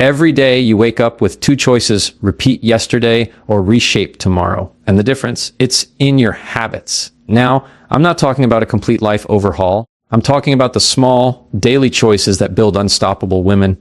Every day you wake up with two choices: repeat yesterday or reshape tomorrow. And the difference, it's in your habits. Now, I'm not talking about a complete life overhaul. I'm talking about the small, daily choices that build unstoppable women.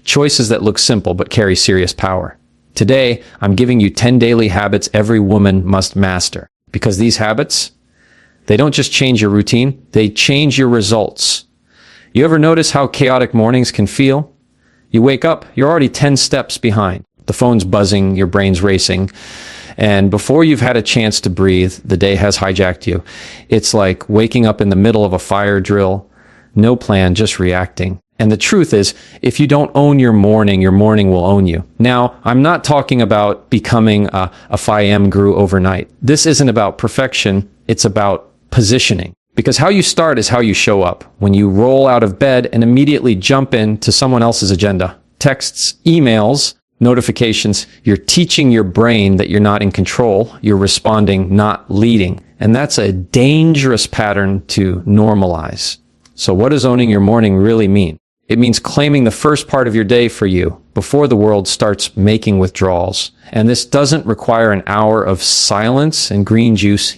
Choices that look simple but carry serious power. Today, I'm giving you 10 daily habits every woman must master. Because these habits, they don't just change your routine, they change your results. You ever notice how chaotic mornings can feel? You wake up, you're already 10 steps behind. The phone's buzzing, your brain's racing, and before you've had a chance to breathe, the day has hijacked you. It's like waking up in the middle of a fire drill, no plan, just reacting. And the truth is, if you don't own your morning will own you. Now, I'm not talking about becoming a 5am guru overnight. This isn't about perfection, it's about positioning. Because how you start is how you show up. When you roll out of bed and immediately jump into someone else's agenda, texts, emails, notifications, you're teaching your brain that you're not in control, you're responding, not leading. And that's a dangerous pattern to normalize. So what does owning your morning really mean? It means claiming the first part of your day for you before the world starts making withdrawals. And this doesn't require an hour of silence and green juice,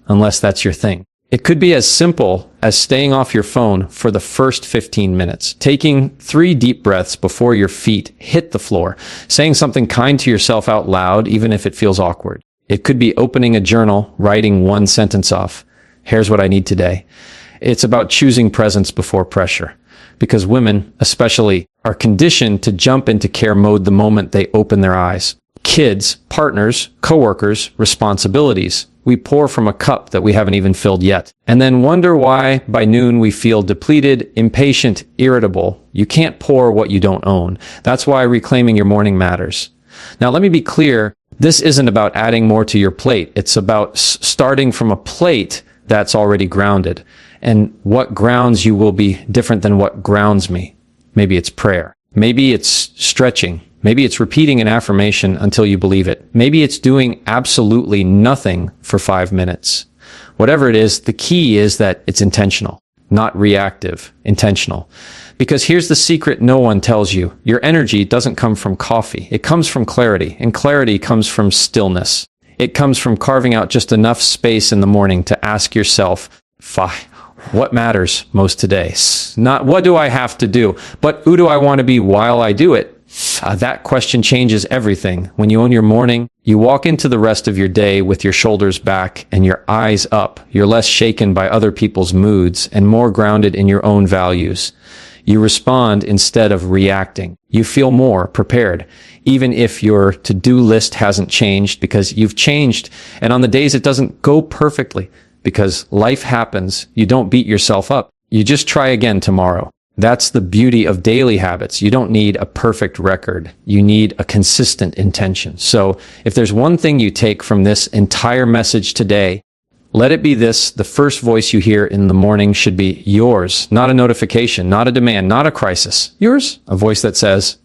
unless that's your thing. It could be as simple as staying off your phone for the first 15 minutes, taking 3 deep breaths before your feet hit the floor, saying something kind to yourself out loud, even if it feels awkward. It could be opening a journal, writing one sentence off. Here's what I need today. It's about choosing presence before pressure. Because women, especially, are conditioned to jump into care mode the moment they open their eyes. Kids, partners, coworkers, responsibilities. We pour from a cup that we haven't even filled yet. And then wonder why by noon we feel depleted, impatient, irritable. You can't pour what you don't own. That's why reclaiming your morning matters. Now let me be clear, this isn't about adding more to your plate. It's about starting from a plate that's already grounded. And what grounds you will be different than what grounds me. Maybe it's prayer. Maybe it's stretching. Maybe it's repeating an affirmation until you believe it. Maybe it's doing absolutely nothing for 5 minutes. Whatever it is, the key is that it's intentional, not reactive, intentional. Because here's the secret no one tells you. Your energy doesn't come from coffee. It comes from clarity, and clarity comes from stillness. It comes from carving out just enough space in the morning to ask yourself, what matters most today? Not what do I have to do, but who do I want to be while I do it? That question changes everything. When you own your morning, you walk into the rest of your day with your shoulders back and your eyes up. You're less shaken by other people's moods and more grounded in your own values. You respond instead of reacting. You feel more prepared, even if your to-do list hasn't changed, because you've changed. And on the days it doesn't go perfectly, because life happens, you don't beat yourself up. You just try again tomorrow. That's the beauty of daily habits. You don't need a perfect record. You need a consistent intention. So if there's one thing you take from this entire message today, let it be this: the first voice you hear in the morning should be yours, not a notification, not a demand, not a crisis. Yours, a voice that says,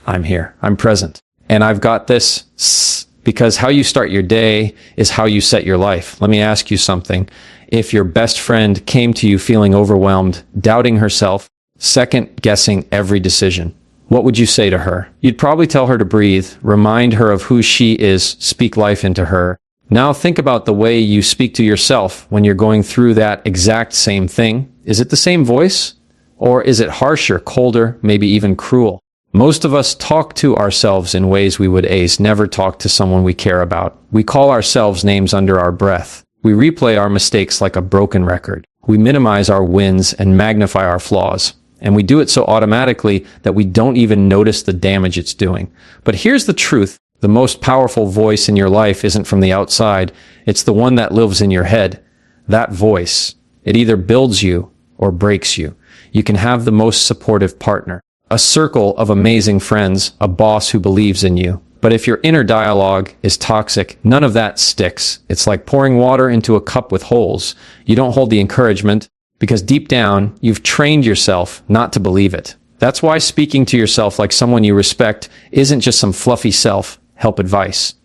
I'm here, I'm present, and I've got this. Because how you start your day is how you set your life. Let me ask you something. If your best friend came to you feeling overwhelmed, doubting herself, second-guessing every decision, what would you say to her? You'd probably tell her to breathe, remind her of who she is, speak life into her. Now think about the way you speak to yourself when you're going through that exact same thing. Is it the same voice? Or is it harsher, colder, maybe even cruel? Most of us talk to ourselves in ways we would never talk to someone we care about. We call ourselves names under our breath. We replay our mistakes like a broken record. We minimize our wins and magnify our flaws. And we do it so automatically that we don't even notice the damage it's doing. But here's the truth. The most powerful voice in your life isn't from the outside. It's the one that lives in your head. That voice, it either builds you or breaks you. You can have the most supportive partner, a circle of amazing friends, a boss who believes in you. But if your inner dialogue is toxic, none of that sticks. It's like pouring water into a cup with holes. You don't hold the encouragement because deep down, you've trained yourself not to believe it. That's why speaking to yourself like someone you respect isn't just some fluffy self-help advice.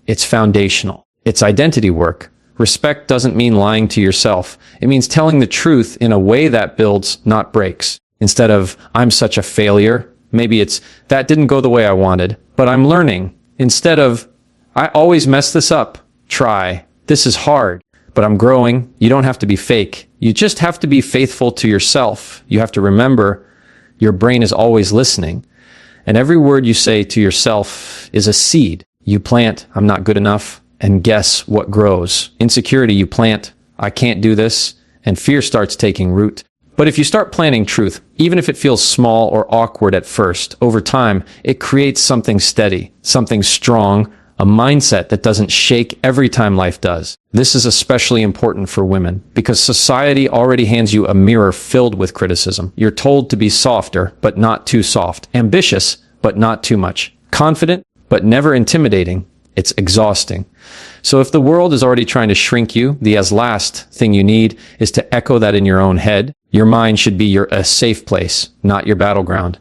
It's foundational. It's identity work. Respect doesn't mean lying to yourself. It means telling the truth in a way that builds, not breaks. Instead of, I'm such a failure, Maybe it's, that didn't go the way I wanted, but I'm learning. Instead of, I always mess this up. Try. This is hard, but I'm growing. You don't have to be fake. You just have to be faithful to yourself. You have to remember your brain is always listening. And every word you say to yourself is a seed. You plant, I'm not good enough, and guess what grows? Insecurity, you plant, I can't do this, and fear starts taking root. But if you start planting truth, even if it feels small or awkward at first, over time, it creates something steady, something strong, a mindset that doesn't shake every time life does. This is especially important for women because society already hands you a mirror filled with criticism. You're told to be softer, but not too soft, ambitious, but not too much, confident, but never intimidating. It's exhausting. So if the world is already trying to shrink you, the last thing you need is to echo that in your own head. Your mind should be a safe place, not your battleground.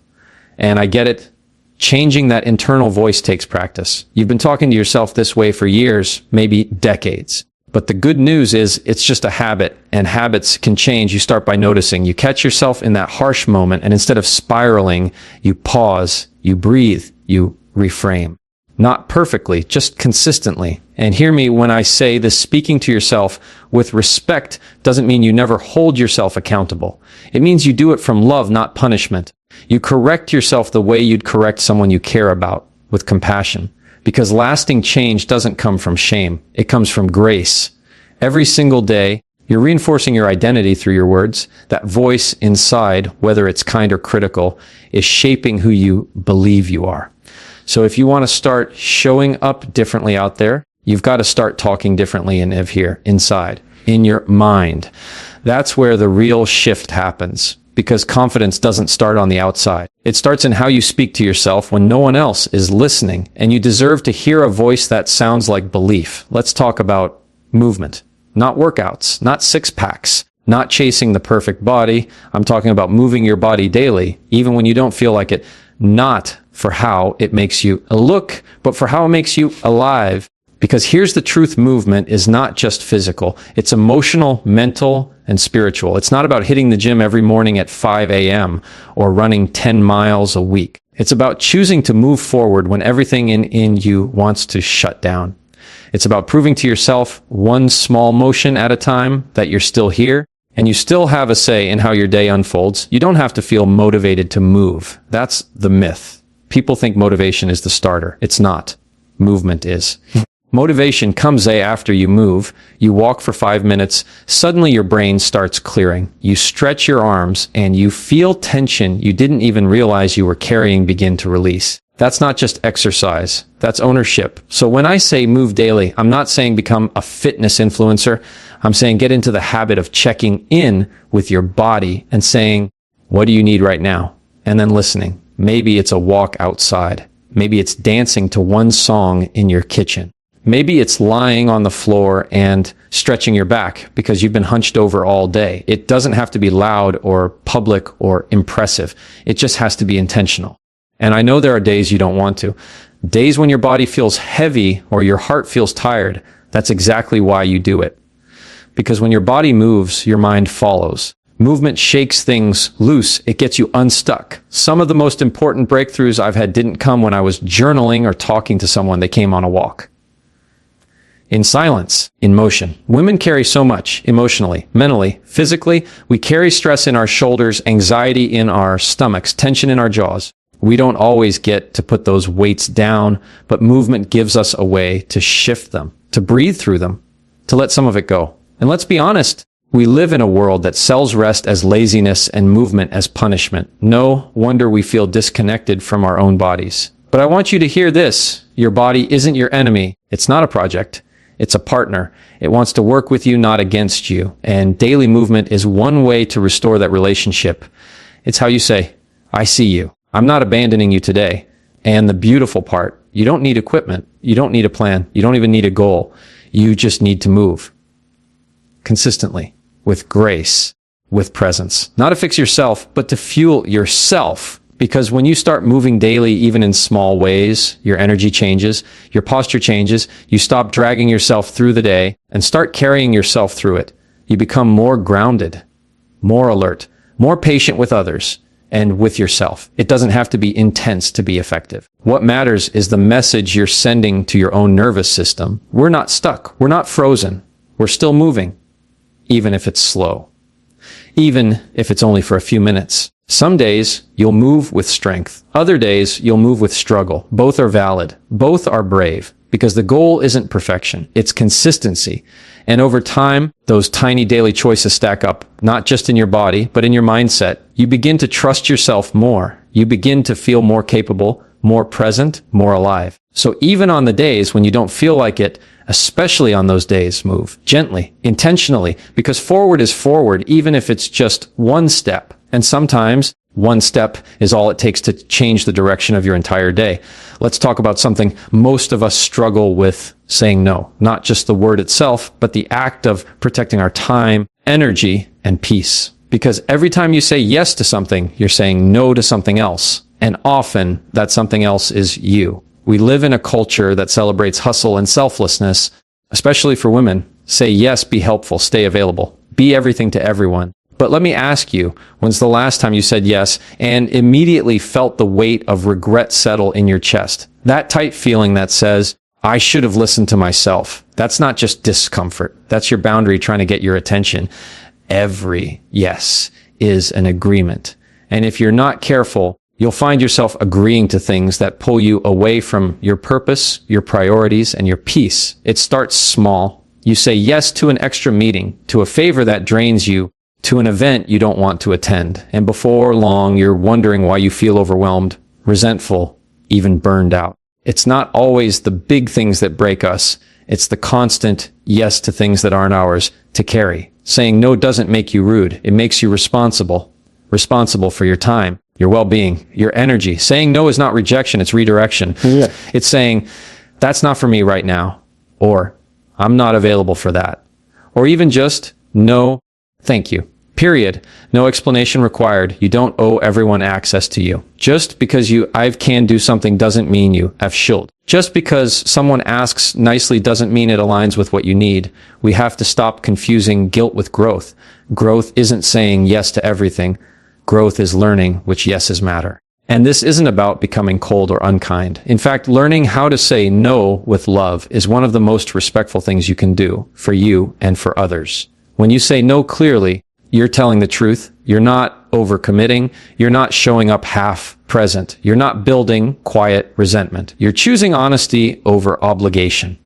And I get it. Changing that internal voice takes practice. You've been talking to yourself this way for years, maybe decades. But the good news is it's just a habit, and habits can change. You start by noticing. You catch yourself in that harsh moment, and instead of spiraling, you pause, you breathe, you reframe. Not perfectly, just consistently. And hear me when I say this, speaking to yourself with respect doesn't mean you never hold yourself accountable. It means you do it from love, not punishment. You correct yourself the way you'd correct someone you care about, with compassion. Because lasting change doesn't come from shame. It comes from grace. Every single day, you're reinforcing your identity through your words. That voice inside, whether it's kind or critical, is shaping who you believe you are. So if you want to start showing up differently out there, you've got to start talking differently in here, inside, in your mind. That's where the real shift happens. Because confidence doesn't start on the outside. It starts in how you speak to yourself when no one else is listening, and you deserve to hear a voice that sounds like belief. Let's talk about movement, not workouts, not six packs, not chasing the perfect body. I'm talking about moving your body daily, even when you don't feel like it, not for how it makes you look, but for how it makes you alive. Because here's the truth, movement is not just physical. It's emotional, mental, and spiritual. It's not about hitting the gym every morning at 5 a.m. or running 10 miles a week. It's about choosing to move forward when everything in you wants to shut down. It's about proving to yourself one small motion at a time that you're still here and you still have a say in how your day unfolds. You don't have to feel motivated to move. That's the myth. People think motivation is the starter. It's not. Movement is. Motivation comes after you move. You walk for 5 minutes. Suddenly your brain starts clearing. You stretch your arms and you feel tension you didn't even realize you were carrying begin to release. That's not just exercise. That's ownership. So when I say move daily, I'm not saying become a fitness influencer. I'm saying get into the habit of checking in with your body and saying, what do you need right now? And then listening. Maybe it's a walk outside. Maybe it's dancing to one song in your kitchen. Maybe it's lying on the floor and stretching your back because you've been hunched over all day. It doesn't have to be loud or public or impressive. It just has to be intentional. And I know there are days you don't want to. Days when your body feels heavy or your heart feels tired. That's exactly why you do it. Because when your body moves, your mind follows. Movement shakes things loose. It gets you unstuck. Some of the most important breakthroughs I've had didn't come when I was journaling or talking to someone. They came on a walk. In silence, in motion. Women carry so much emotionally, mentally, physically. We carry stress in our shoulders, anxiety in our stomachs, tension in our jaws. We don't always get to put those weights down, but movement gives us a way to shift them, to breathe through them, to let some of it go. And let's be honest, we live in a world that sells rest as laziness and movement as punishment. No wonder we feel disconnected from our own bodies. But I want you to hear this. Your body isn't your enemy. It's not a project. It's a partner. It wants to work with you, not against you. And daily movement is one way to restore that relationship. It's how you say, I see you. I'm not abandoning you today. And the beautiful part, you don't need equipment. You don't need a plan. You don't even need a goal. You just need to move consistently, with grace, with presence. Not to fix yourself, but to fuel yourself. Because when you start moving daily, even in small ways, your energy changes, your posture changes, you stop dragging yourself through the day and start carrying yourself through it. You become more grounded, more alert, more patient with others, and with yourself. It doesn't have to be intense to be effective. What matters is the message you're sending to your own nervous system. We're not stuck. We're not frozen. We're still moving, even if it's slow, even if it's only for a few minutes. Some days you'll move with strength. Other days you'll move with struggle. Both are valid. Both are brave, because the goal isn't perfection. It's consistency. And over time, those tiny daily choices stack up, not just in your body, but in your mindset. You begin to trust yourself more. You begin to feel more capable, more present, more alive. So even on the days when you don't feel like it, especially on those days, move gently, intentionally, because forward is forward, even if it's just one step. And sometimes one step is all it takes to change the direction of your entire day. Let's talk about something most of us struggle with: saying no. Not just the word itself, but the act of protecting our time, energy, and peace. Because every time you say yes to something, you're saying no to something else. And often that something else is you. We live in a culture that celebrates hustle and selflessness, especially for women. Say yes, be helpful, stay available, be everything to everyone. But let me ask you, when's the last time you said yes and immediately felt the weight of regret settle in your chest? That tight feeling that says, I should have listened to myself. That's not just discomfort. That's your boundary trying to get your attention. Every yes is an agreement. And if you're not careful, you'll find yourself agreeing to things that pull you away from your purpose, your priorities, and your peace. It starts small. You say yes to an extra meeting, to a favor that drains you, to an event you don't want to attend. And before long, you're wondering why you feel overwhelmed, resentful, even burned out. It's not always the big things that break us. It's the constant yes to things that aren't ours to carry. Saying no doesn't make you rude. It makes you responsible for your time, your well-being, your energy. Saying no is not rejection, it's redirection. Yeah. It's saying, that's not for me right now, or I'm not available for that, or even just no, thank you. Period. No explanation required. You don't owe everyone access to you. Just because I can do something doesn't mean you should. Just because someone asks nicely doesn't mean it aligns with what you need. We have to stop confusing guilt with growth. Growth isn't saying yes to everything. Growth is learning which yeses matter. And this isn't about becoming cold or unkind. In fact, learning how to say no with love is one of the most respectful things you can do for you and for others. When you say no clearly, you're telling the truth. You're not overcommitting. You're not showing up half present. You're not building quiet resentment. You're choosing honesty over obligation.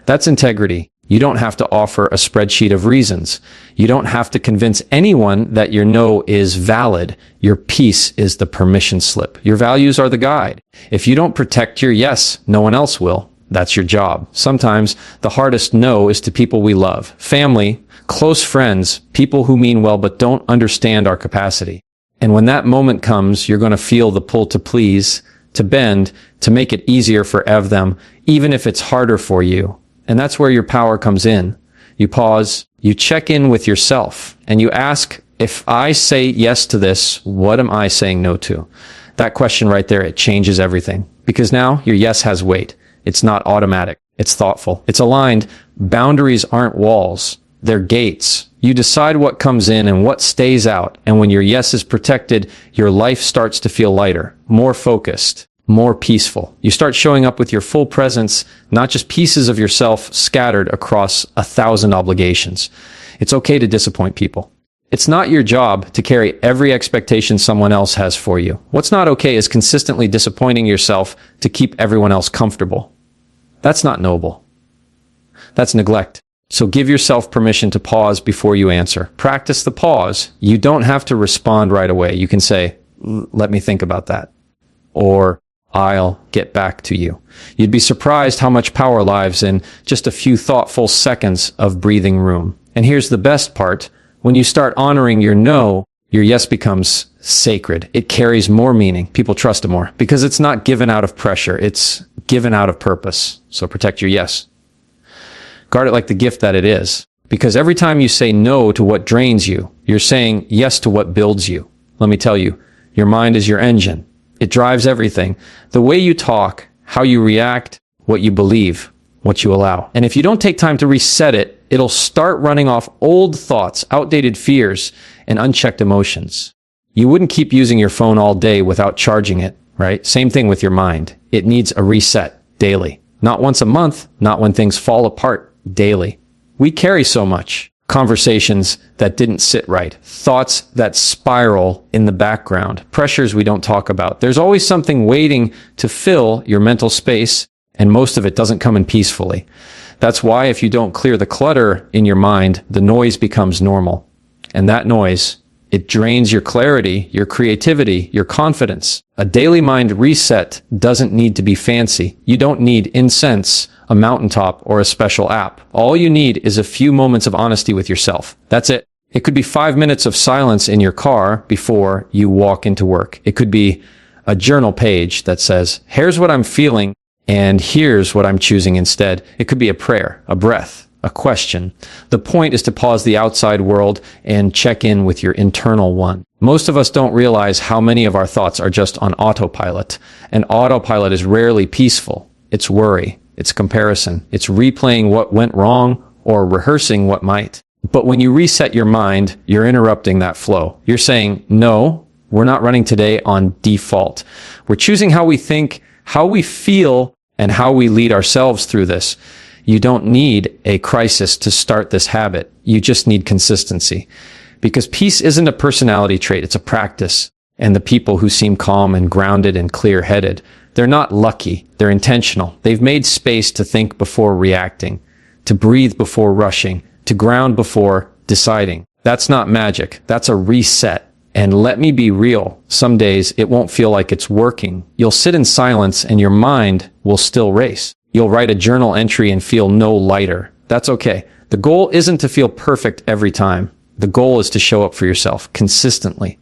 That's integrity. You don't have to offer a spreadsheet of reasons. You don't have to convince anyone that your no is valid. Your peace is the permission slip. Your values are the guide. If you don't protect your yes, no one else will. That's your job. Sometimes the hardest no is to people we love. Family, close friends, people who mean well but don't understand our capacity. And when that moment comes, you're going to feel the pull to please, to bend, to make it easier for them, even if it's harder for you. And that's where your power comes in. You pause, you check in with yourself, and you ask, if I say yes to this, what am I saying no to? That question right there, it changes everything. Because now your yes has weight. It's not automatic. It's thoughtful. It's aligned. Boundaries aren't walls. They're gates. You decide what comes in and what stays out. And when your yes is protected, your life starts to feel lighter, more focused, more peaceful. You start showing up with your full presence, not just pieces of yourself scattered across 1,000 obligations. It's okay to disappoint people. It's not your job to carry every expectation someone else has for you. What's not okay is consistently disappointing yourself to keep everyone else comfortable. That's not noble. That's neglect. So give yourself permission to pause before you answer. Practice the pause. You don't have to respond right away. You can say, let me think about that. Or, I'll get back to you. You'd be surprised how much power lies in just a few thoughtful seconds of breathing room. And here's the best part. When you start honoring your no, your yes becomes sacred. It carries more meaning. People trust it more because it's not given out of pressure. It's given out of purpose. So protect your yes. Guard it like the gift that it is. Because every time you say no to what drains you, you're saying yes to what builds you. Let me tell you, your mind is your engine. It drives everything. The way you talk, how you react, what you believe, what you allow. And if you don't take time to reset it, it'll start running off old thoughts, outdated fears, and unchecked emotions. You wouldn't keep using your phone all day without charging it, right? Same thing with your mind. It needs a reset daily. Not once a month, not when things fall apart, daily. We carry so much. Conversations that didn't sit right, thoughts that spiral in the background, pressures we don't talk about. There's always something waiting to fill your mental space, and most of it doesn't come in peacefully. That's why if you don't clear the clutter in your mind, the noise becomes normal. And that noise, it drains your clarity, your creativity, your confidence. A daily mind reset doesn't need to be fancy. You don't need incense, a mountaintop, or a special app. All you need is a few moments of honesty with yourself. That's it. It could be 5 minutes of silence in your car before you walk into work. It could be a journal page that says, here's what I'm feeling, and here's what I'm choosing instead. It could be a prayer, a breath, a question. The point is to pause the outside world and check in with your internal one. Most of us don't realize how many of our thoughts are just on autopilot. And autopilot is rarely peaceful. It's worry. It's comparison. It's replaying what went wrong or rehearsing what might. But when you reset your mind, you're interrupting that flow. You're saying, no, we're not running today on default. We're choosing how we think, how we feel, and how we lead ourselves through this. You don't need a crisis to start this habit. You just need consistency. Because peace isn't a personality trait, it's a practice. And the people who seem calm and grounded and clear-headed, they're not lucky, they're intentional. They've made space to think before reacting, to breathe before rushing, to ground before deciding. That's not magic, that's a reset. And let me be real, some days it won't feel like it's working. You'll sit in silence and your mind will still race. You'll write a journal entry and feel no lighter. That's okay. The goal isn't to feel perfect every time. The goal is to show up for yourself consistently.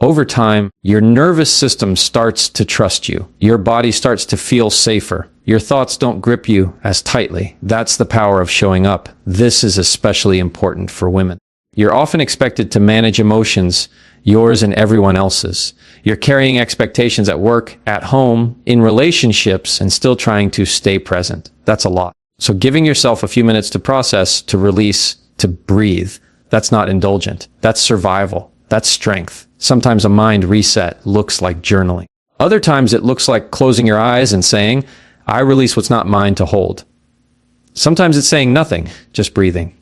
Over time, your nervous system starts to trust you. Your body starts to feel safer. Your thoughts don't grip you as tightly. That's the power of showing up. This is especially important for women. You're often expected to manage emotions, yours and everyone else's. You're carrying expectations at work, at home, in relationships, and still trying to stay present. That's a lot. So giving yourself a few minutes to process, to release, to breathe, that's not indulgent. That's survival. That's strength. Sometimes a mind reset looks like journaling. Other times it looks like closing your eyes and saying, I release what's not mine to hold. Sometimes it's saying nothing, just breathing.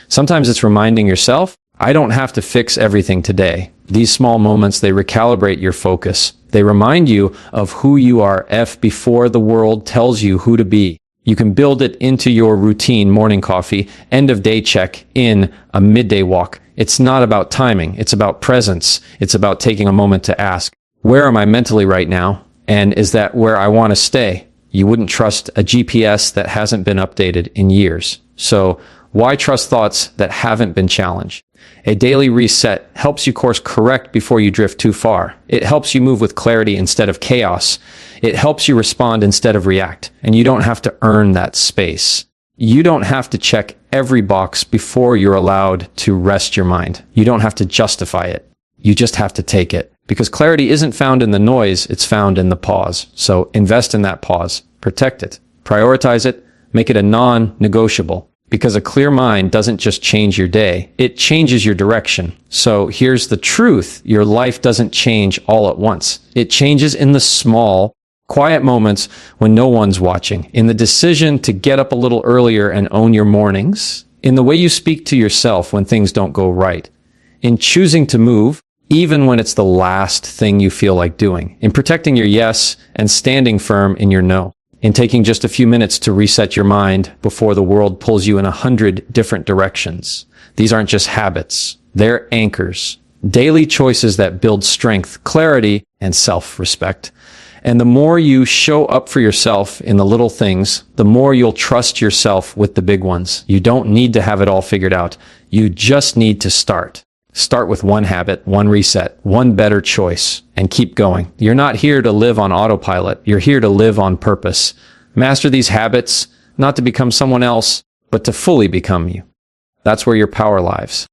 Sometimes it's reminding yourself, I don't have to fix everything today. These small moments, they recalibrate your focus. They remind you of who you are before the world tells you who to be. You can build it into your routine, morning coffee, end of day check, in a midday walk. It's not about timing. It's about presence. It's about taking a moment to ask, where am I mentally right now? And is that where I want to stay? You wouldn't trust a GPS that hasn't been updated in years. So why trust thoughts that haven't been challenged? A daily reset helps you course correct before you drift too far. It helps you move with clarity instead of chaos. It helps you respond instead of react. And you don't have to earn that space. You don't have to check every box before you're allowed to rest your mind. You don't have to justify it. You just have to take it. Because clarity isn't found in the noise, it's found in the pause. So invest in that pause. Protect it. Prioritize it. Make it a non-negotiable. Because a clear mind doesn't just change your day, it changes your direction. So here's the truth. Your life doesn't change all at once. It changes in the small, quiet moments when no one's watching. In the decision to get up a little earlier and own your mornings. In the way you speak to yourself when things don't go right. In choosing to move, even when it's the last thing you feel like doing. In protecting your yes and standing firm in your no. In taking just a few minutes to reset your mind before the world pulls you in 100 different directions. These aren't just habits. They're anchors. Daily choices that build strength, clarity, and self-respect. And the more you show up for yourself in the little things, the more you'll trust yourself with the big ones. You don't need to have it all figured out. You just need to start. Start with one habit, one reset, one better choice, and keep going. You're not here to live on autopilot. You're here to live on purpose. Master these habits, not to become someone else, but to fully become you. That's where your power lies.